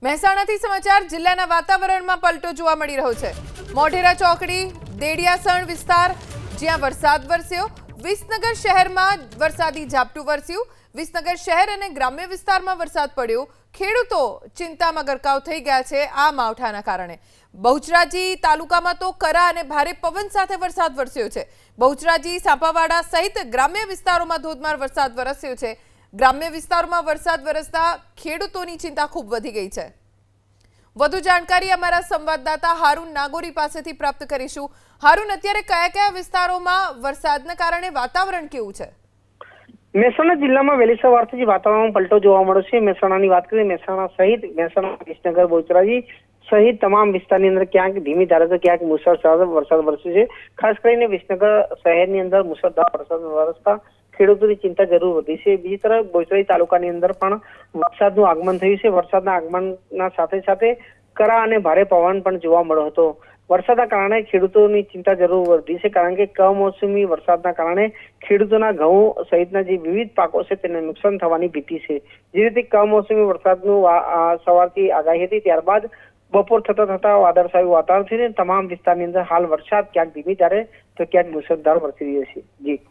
મહેસાણાથી સમાચાર જિલ્લાના વાતાવરણમાં પલટો જોવા મળી રહ્યો છે। મોઢેરા ચોકડી દેડિયાસણ વિસ્તાર જ્યાં વરસાદ વરસ્યો। વિસનગર શહેરમાં વરસાદી ઝાપટું વરસ્યું। વિસનગર શહેર અને ગ્રામ્ય વિસ્તારમાં વરસાદ પડ્યો। ખેડૂતો ચિંતામાં ગરકાવ થઈ ગયા છે આ માવઠાના કારણે। બહુચરાજી તાલુકામાં તો કરા અને ભારે પવન સાથે વરસાદ વરસ્યો છે। બહુચરાજી સાપાવાડા સહિત ગ્રામ્ય વિસ્તારોમાં ધોધમાર વરસાદ વરસ્યો છે। ગ્રામ્ય વિસ્તારોમાં વરસાદ વરસતા ખેડૂતોની ચિંતા ખૂબ વધી ગઈ છે। વધુ જાણકારી અમારા સંવાદદાતા હારૂન નાગોરી પાસેથી પ્રાપ્ત કરીશું। હારૂન, અત્યારે કયા કયા વિસ્તારોમાં વરસાદના કારણે વાતાવરણ કેવું છે? મહેસાણા જિલ્લામાં વહેલી સવારથી વાતાવરણમાં પલટો જોવા મળ્યો છે। મહેસાણાની વાત કરીએ, મહેસાણા સહિત મહેસાણા, વિસનગર, બહુચરાજી સહિત તમામ વિસ્તારની અંદર ક્યાંક ધીમી ધારે તો ક્યાંક મુસળધાર વરસાદ વરસ્યો છે। ખાસ કરીને વિસનગર શહેરની અંદર મુસળધાર વરસાદ વરસતા ખેડૂતોની ચિંતા જરૂર વધી છે। બીજી તરફ બહુચરાજી તાલુકાની અંદર પણ વરસાદનું આગમન થયું છે। વરસાદના આગમનના સાથે સાથે કરા અને ભારે પવન પણ જોવા મળ્યો હતો। વરસાદના કારણે ખેડૂતોની ચિંતા જરૂર વધી છે, કારણ કે કમોસમી વરસાદના કારણે ખેડૂતોના ઘઉં સહિતના જે વિવિધ પાકો છે તેને નુકસાન થવાની ભીતિ છે। જે રીતે કમોસમી વરસાદનું સવારથી આગાહી હતી, ત્યારબાદ બપોર થતા વાદળછાયું વાતાવરણ થઈને તમામ વિસ્તારની અંદર હાલ વરસાદ ક્યાંક ધીમી ધારે તો ક્યાંક મુસળધાર વરસી રહ્યો છે। જી।